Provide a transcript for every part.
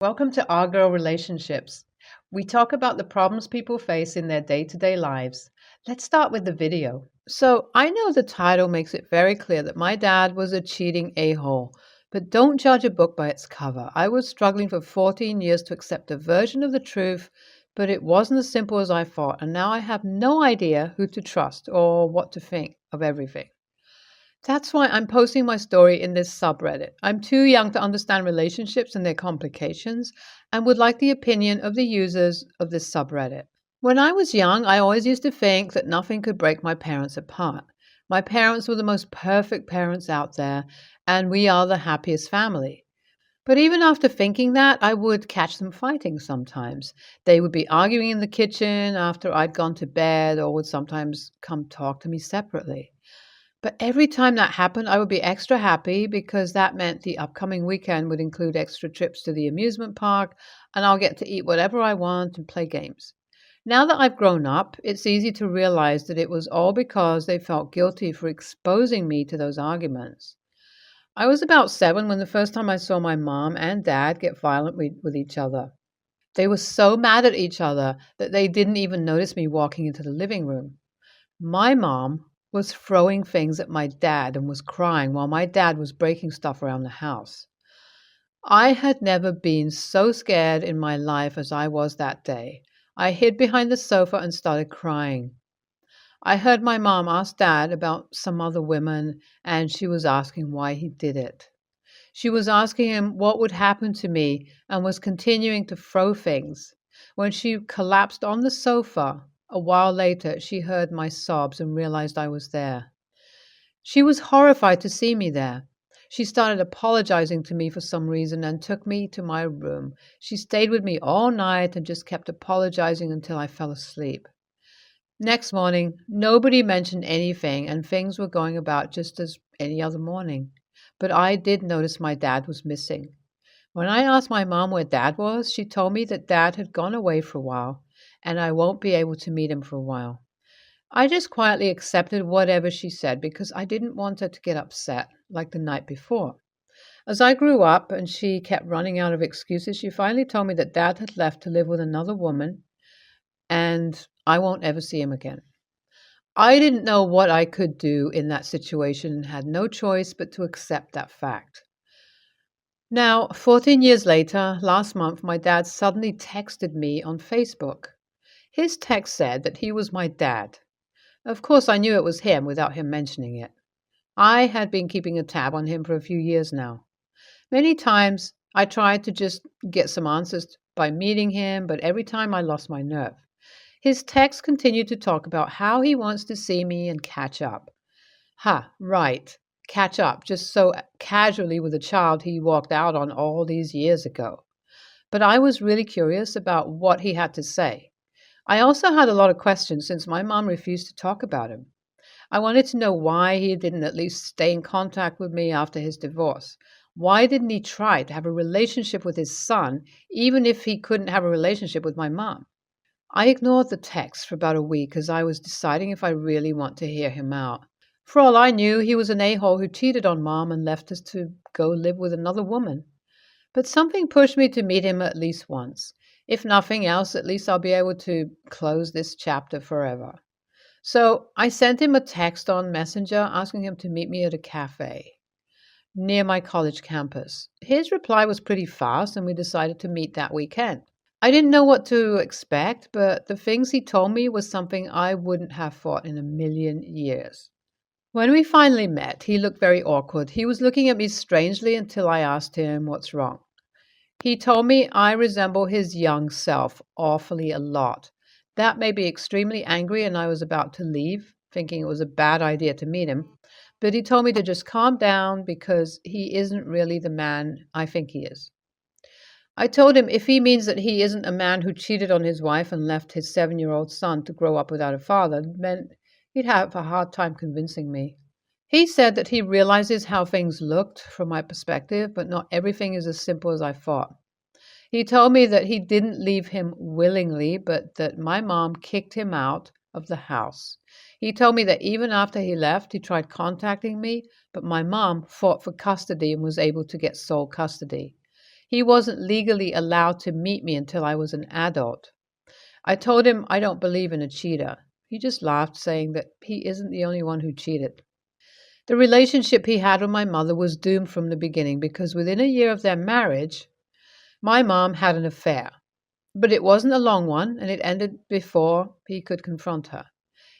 Welcome to Our Girl Relationships. We talk about the problems people face in their day to day lives. Let's start with the video. So, I know the title makes it very clear that my dad was a cheating a hole, but don't judge a book by its cover. I was struggling for 14 years to accept a version of the truth, but it wasn't as simple as I thought, and now I have no idea who to trust or what to think of everything. That's why I'm posting my story in this subreddit. I'm too young to understand relationships and their complications and would like the opinion of the users of this subreddit. When I was young, I always used to think that nothing could break my parents apart. My parents were the most perfect parents out there, and we are the happiest family. But even after thinking that, I would catch them fighting sometimes. They would be arguing in the kitchen after I'd gone to bed or would sometimes come talk to me separately. But every time that happened, I would be extra happy because that meant the upcoming weekend would include extra trips to the amusement park and I'll get to eat whatever I want and play games. Now that I've grown up, it's easy to realize that it was all because they felt guilty for exposing me to those arguments. I was about 7 when the first time I saw my mom and dad get violent with each other. They were so mad at each other that they didn't even notice me walking into the living room. My mom was throwing things at my dad and was crying while my dad was breaking stuff around the house. I had never been so scared in my life as I was that day. I hid behind the sofa and started crying. I heard my mom ask dad about some other women, and she was asking why he did it. She was asking him what would happen to me and was continuing to throw things. When she collapsed on the sofa, a while later, she heard my sobs and realized I was there. She was horrified to see me there. She started apologizing to me for some reason and took me to my room. She stayed with me all night and just kept apologizing until I fell asleep. Next morning, nobody mentioned anything and things were going about just as any other morning. But I did notice my dad was missing. When I asked my mom where dad was, she told me that dad had gone away for a while and I won't be able to meet him for a while. I just quietly accepted whatever she said because I didn't want her to get upset like the night before. As I grew up and she kept running out of excuses, she finally told me that dad had left to live with another woman and I won't ever see him again. I didn't know what I could do in that situation and had no choice but to accept that fact. Now, 14 years later, last month, my dad suddenly texted me on Facebook. His text said that he was my dad. Of course, I knew it was him without him mentioning it. I had been keeping a tab on him for a few years now. Many times I tried to just get some answers by meeting him, but every time I lost my nerve. His text continued to talk about how he wants to see me and catch up. Right. Catch up, just so casually with a child he walked out on all these years ago. But I was really curious about what he had to say. I also had a lot of questions since my mom refused to talk about him. I wanted to know why he didn't at least stay in contact with me after his divorce. Why didn't he try to have a relationship with his son, even if he couldn't have a relationship with my mom? I ignored the text for about a week as I was deciding if I really want to hear him out. For all I knew, he was an a-hole who cheated on Mom and left us to go live with another woman. But something pushed me to meet him at least once. If nothing else, at least I'll be able to close this chapter forever. So I sent him a text on Messenger asking him to meet me at a cafe near my college campus. His reply was pretty fast and we decided to meet that weekend. I didn't know what to expect, but the things he told me was something I wouldn't have thought in a million years. When we finally met, he looked very awkward. He was looking at me strangely until I asked him what's wrong. He told me I resemble his young self awfully a lot. That made me extremely angry and I was about to leave, thinking it was a bad idea to meet him. But he told me to just calm down because he isn't really the man I think he is. I told him if he means that he isn't a man who cheated on his wife and left his 7-year-old son to grow up without a father, then he'd have a hard time convincing me. He said that he realizes how things looked from my perspective, but not everything is as simple as I thought. He told me that he didn't leave him willingly, but that my mom kicked him out of the house. He told me that even after he left, he tried contacting me, but my mom fought for custody and was able to get sole custody. He wasn't legally allowed to meet me until I was an adult. I told him I don't believe in a cheater. He just laughed, saying that he isn't the only one who cheated. The relationship he had with my mother was doomed from the beginning because within a year of their marriage, my mom had an affair. But it wasn't a long one, and it ended before he could confront her.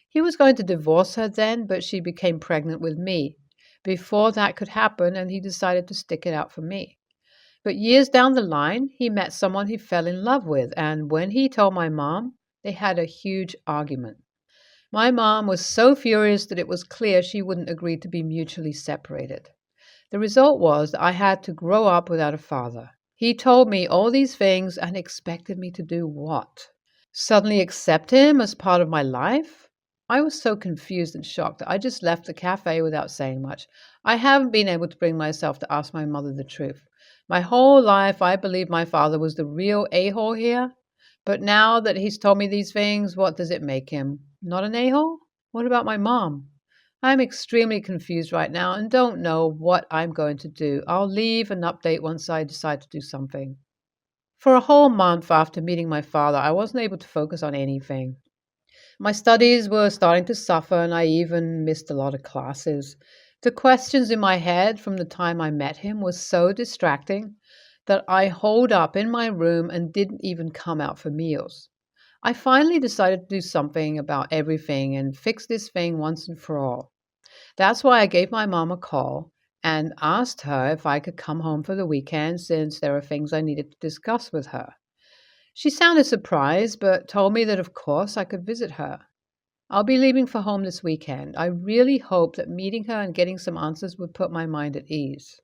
He was going to divorce her then, but she became pregnant with me before that could happen, and he decided to stick it out for me. But years down the line, he met someone he fell in love with, and when he told my mom, they had a huge argument. My mom was so furious that it was clear she wouldn't agree to be mutually separated. The result was that I had to grow up without a father. He told me all these things and expected me to do what? Suddenly accept him as part of my life? I was so confused and shocked that I just left the cafe without saying much. I haven't been able to bring myself to ask my mother the truth. My whole life I believed my father was the real a-hole here. But now that he's told me these things, what does it make him? Not an a-hole? What about my mom? I'm extremely confused right now and don't know what I'm going to do. I'll leave an update once I decide to do something. For a whole month after meeting my father, I wasn't able to focus on anything. My studies were starting to suffer and I even missed a lot of classes. The questions in my head from the time I met him was so distracting that I holed up in my room and didn't even come out for meals. I finally decided to do something about everything and fix this thing once and for all. That's why I gave my mom a call and asked her if I could come home for the weekend since there were things I needed to discuss with her. She sounded surprised, but told me that of course I could visit her. I'll be leaving for home this weekend. I really hope that meeting her and getting some answers would put my mind at ease.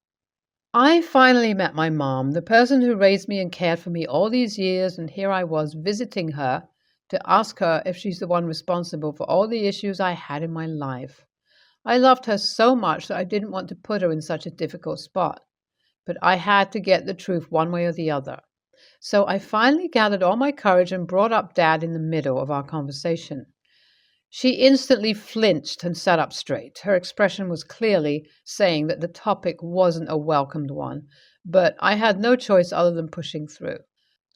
I finally met my mom, the person who raised me and cared for me all these years, and here I was visiting her to ask her if she's the one responsible for all the issues I had in my life. I loved her so much that I didn't want to put her in such a difficult spot, but I had to get the truth one way or the other. So I finally gathered all my courage and brought up Dad in the middle of our conversation. She instantly flinched and sat up straight. Her expression was clearly saying that the topic wasn't a welcomed one, but I had no choice other than pushing through.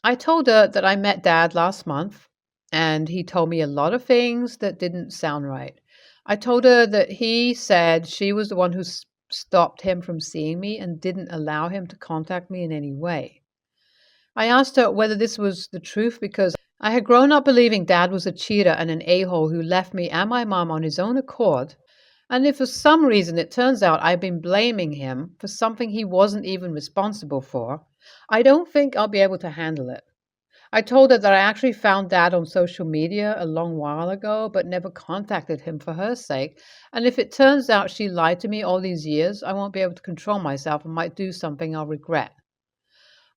I told her that I met Dad last month, and he told me a lot of things that didn't sound right. I told her that he said she was the one who stopped him from seeing me and didn't allow him to contact me in any way. I asked her whether this was the truth because I had grown up believing Dad was a cheater and an a-hole who left me and my mom on his own accord, and if for some reason it turns out I've been blaming him for something he wasn't even responsible for, I don't think I'll be able to handle it. I told her that I actually found Dad on social media a long while ago, but never contacted him for her sake, and if it turns out she lied to me all these years, I won't be able to control myself and might do something I'll regret.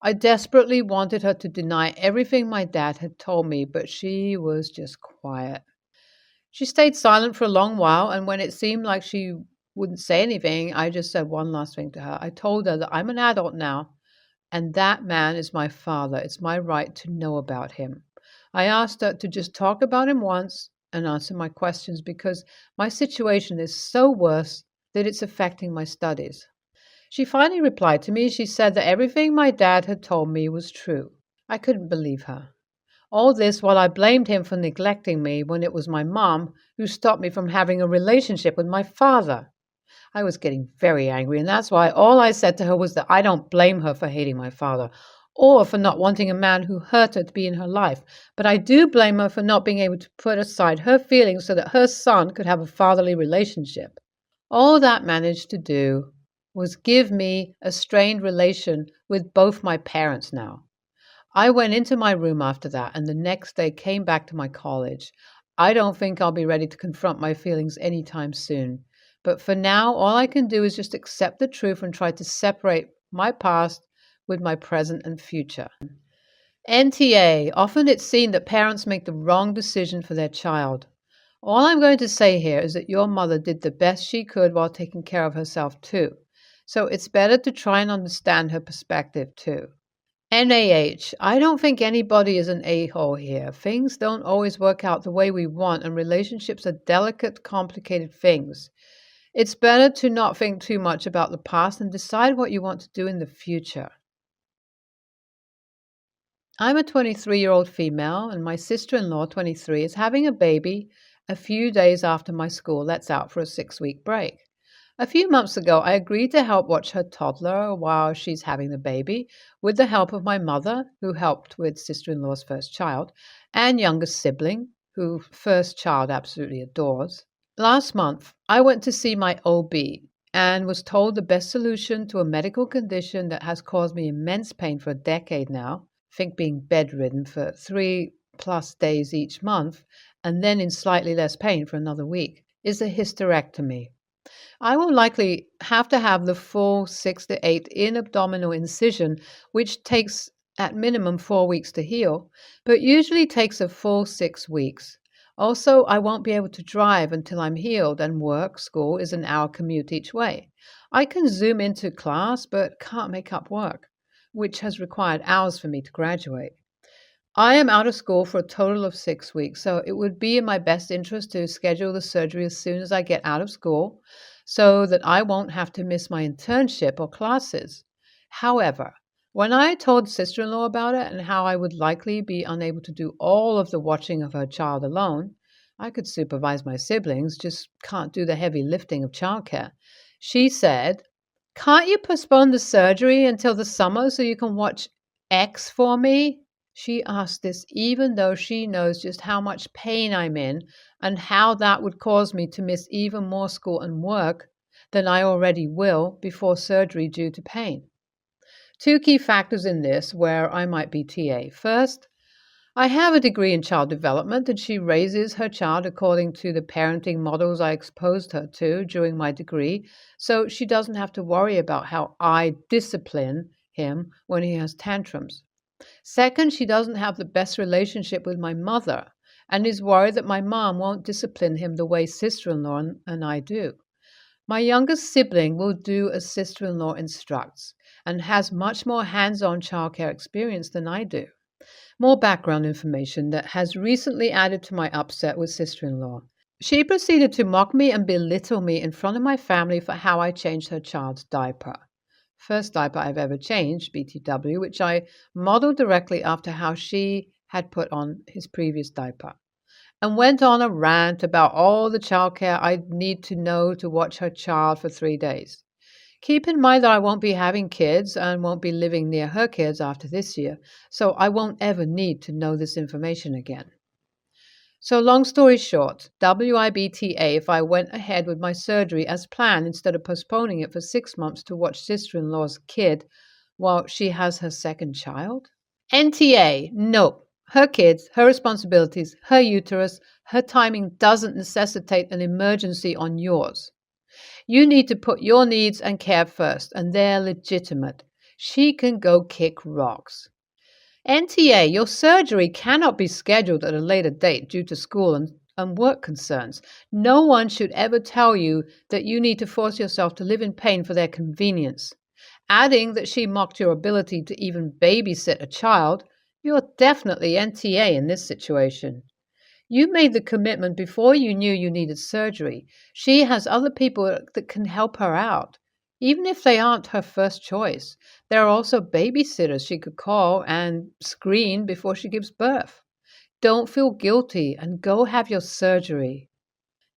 I desperately wanted her to deny everything my dad had told me, but she was just quiet. She stayed silent for a long while, and when it seemed like she wouldn't say anything, I just said one last thing to her. I told her that I'm an adult now, and that man is my father. It's my right to know about him. I asked her to just talk about him once and answer my questions because my situation is so worse that it's affecting my studies. She finally replied to me. She said that everything my dad had told me was true. I couldn't believe her. All this while I blamed him for neglecting me when it was my mom who stopped me from having a relationship with my father. I was getting very angry, and that's why all I said to her was that I don't blame her for hating my father or for not wanting a man who hurt her to be in her life, but I do blame her for not being able to put aside her feelings so that her son could have a fatherly relationship. All that managed to do was give me a strained relation with both my parents now. I went into my room after that and the next day came back to my college. I don't think I'll be ready to confront my feelings anytime soon. But for now, all I can do is just accept the truth and try to separate my past with my present and future. NTA. Often it's seen that parents make the wrong decision for their child. All I'm going to say here is that your mother did the best she could while taking care of herself too. So it's better to try and understand her perspective too. NAH. I don't think anybody is an a-hole here. Things don't always work out the way we want, and relationships are delicate, complicated things. It's better to not think too much about the past and decide what you want to do in the future. I'm a 23-year-old female, and my sister-in-law, 23, is having a baby a few days after my school lets out for a 6-week break. A few months ago, I agreed to help watch her toddler while she's having the baby, with the help of my mother, who helped with sister-in-law's first child, and youngest sibling, who first child absolutely adores. Last month, I went to see my OB and was told the best solution to a medical condition that has caused me immense pain for a decade now, think being bedridden for 3+ days each month, and then in slightly less pain for another week, is a hysterectomy. I will likely have to have the full 6 to 8 in abdominal incision, which takes at minimum 4 weeks to heal, but usually takes a full 6 weeks. Also, I won't be able to drive until I'm healed, and school is an hour commute each way. I can zoom into class, but can't make up work, which has required hours for me to graduate. I am out of school for a total of 6 weeks, so it would be in my best interest to schedule the surgery as soon as I get out of school so that I won't have to miss my internship or classes. However, when I told sister-in-law about it and how I would likely be unable to do all of the watching of her child alone, I could supervise my siblings, just can't do the heavy lifting of childcare. She said, "Can't you postpone the surgery until the summer so you can watch X for me?" She asked this even though she knows just how much pain I'm in and how that would cause me to miss even more school and work than I already will before surgery due to pain. Two key factors in this where I might be TA. First, I have a degree in child development, and she raises her child according to the parenting models I exposed her to during my degree, so she doesn't have to worry about how I discipline him when he has tantrums. Second, she doesn't have the best relationship with my mother and is worried that my mom won't discipline him the way sister-in-law and I do. My youngest sibling will do as sister-in-law instructs and has much more hands-on childcare experience than I do. More background information that has recently added to my upset with sister-in-law. She proceeded to mock me and belittle me in front of my family for how I changed her child's diaper. First diaper I've ever changed, BTW, which I modeled directly after how she had put on his previous diaper, and went on a rant about all the childcare I'd need to know to watch her child for 3 days. Keep in mind that I won't be having kids and won't be living near her kids after this year, so I won't ever need to know this information again. So long story short, WIBTA if I went ahead with my surgery as planned instead of postponing it for 6 months to watch sister-in-law's kid while she has her second child? NTA, no. Her kids, her responsibilities, her uterus, her timing doesn't necessitate an emergency on yours. You need to put your needs and care first, and they're legitimate. She can go kick rocks. NTA, your surgery cannot be scheduled at a later date due to school and work concerns. No one should ever tell you that you need to force yourself to live in pain for their convenience. Adding that she mocked your ability to even babysit a child, you're definitely NTA in this situation. You made the commitment before you knew you needed surgery. She has other people that can help her out. Even if they aren't her first choice, there are also babysitters she could call and screen before she gives birth. Don't feel guilty and go have your surgery.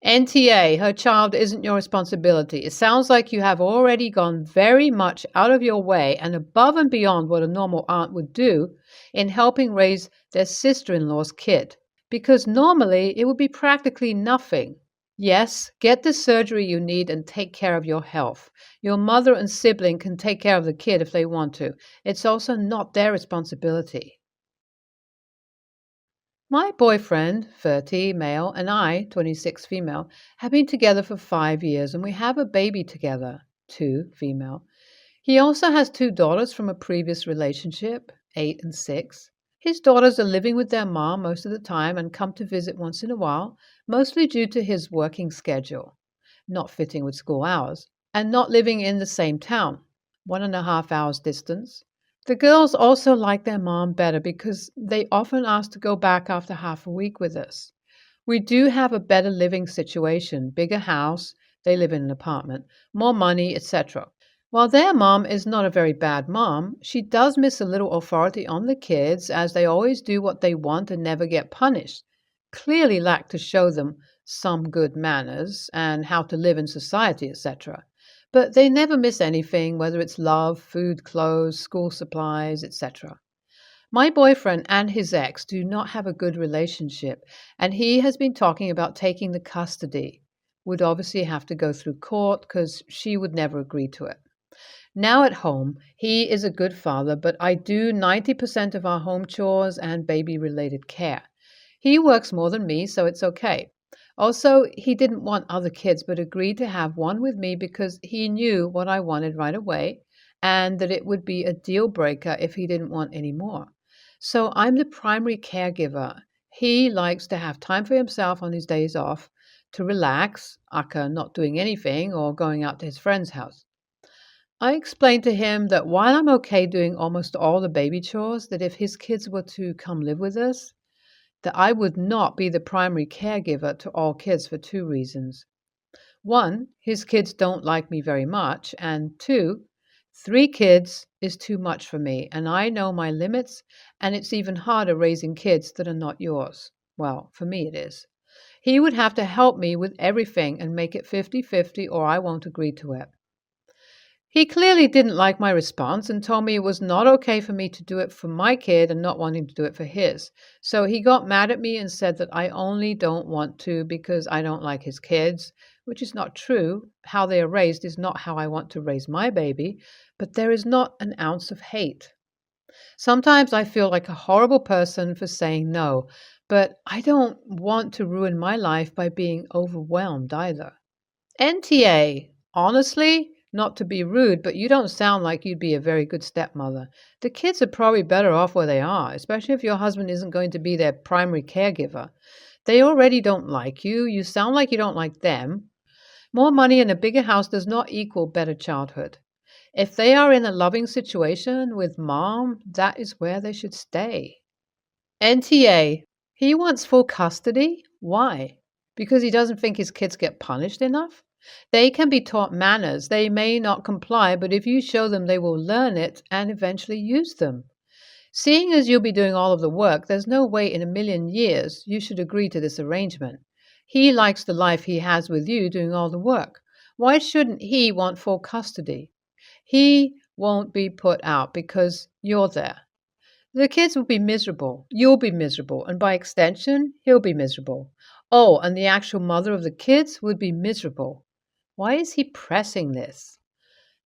NTA, her child isn't your responsibility. It sounds like you have already gone very much out of your way and above and beyond what a normal aunt would do in helping raise their sister-in-law's kid, because normally it would be practically nothing. Yes, get the surgery you need and take care of your health. Your mother and sibling can take care of the kid if they want to. It's also not their responsibility. My boyfriend, 30, male, and I, 26, female, have been together for 5 years and we have a baby together, 2, female. He also has 2 daughters from a previous relationship, 8 and 6. His daughters are living with their mom most of the time and come to visit once in a while, mostly due to his working schedule, not fitting with school hours, and not living in the same town, 1.5 hours distance. The girls also like their mom better because they often ask to go back after half a week with us. We do have a better living situation, bigger house, they live in an apartment, more money, etc. While their mom is not a very bad mom, she does miss a little authority on the kids as they always do what they want and never get punished. Clearly lack to show them some good manners and how to live in society, etc. But they never miss anything, whether it's love, food, clothes, school supplies, etc. My boyfriend and his ex do not have a good relationship, and he has been talking about taking the custody. Would obviously have to go through court because she would never agree to it. Now at home, he is a good father, but I do 90% of our home chores and baby related care. He works more than me, so it's okay. Also, he didn't want other kids, but agreed to have one with me because he knew what I wanted right away and that it would be a deal breaker if he didn't want any more. So I'm the primary caregiver. He likes to have time for himself on his days off to relax, aka not doing anything or going out to his friend's house. I explained to him that while I'm okay doing almost all the baby chores, that if his kids were to come live with us, that I would not be the primary caregiver to all kids for two reasons. One, his kids don't like me very much, and two, three kids is too much for me, and I know my limits, and it's even harder raising kids that are not yours. Well, for me it is. He would have to help me with everything and make it 50-50, or I won't agree to it. He clearly didn't like my response and told me it was not okay for me to do it for my kid and not wanting to do it for his. So he got mad at me and said that I only don't want to because I don't like his kids, which is not true. How they are raised is not how I want to raise my baby, but there is not an ounce of hate. Sometimes I feel like a horrible person for saying no, but I don't want to ruin my life by being overwhelmed either. NTA, honestly, not to be rude, but you don't sound like you'd be a very good stepmother. The kids are probably better off where they are, especially if your husband isn't going to be their primary caregiver. They already don't like you. You sound like you don't like them. More money and a bigger house does not equal better childhood. If they are in a loving situation with mom, that is where they should stay. NTA, he wants full custody. Why? Because he doesn't think his kids get punished enough? They can be taught manners. They may not comply, but if you show them, they will learn it and eventually use them. Seeing as you'll be doing all of the work, there's no way in a million years you should agree to this arrangement. He likes the life he has with you doing all the work. Why shouldn't he want full custody? He won't be put out because you're there. The kids will be miserable. You'll be miserable. And by extension, he'll be miserable. Oh, and the actual mother of the kids would be miserable. Why is he pressing this?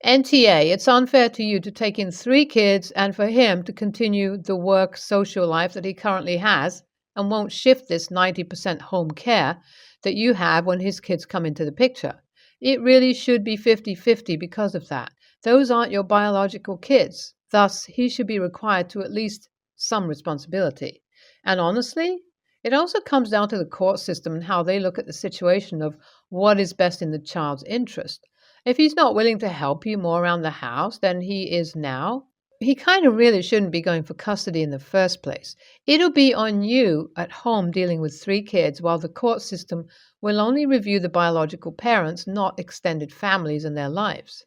NTA, it's unfair to you to take in three kids and for him to continue the work social life that he currently has and won't shift this 90% home care that you have when his kids come into the picture. It really should be 50-50 because of that. Those aren't your biological kids. Thus, he should be required to at least some responsibility. And honestly, it also comes down to the court system and how they look at the situation of what is best in the child's interest. If he's not willing to help you more around the house than he is now, he kind of really shouldn't be going for custody in the first place. It'll be on you at home dealing with three kids while the court system will only review the biological parents, not extended families and their lives.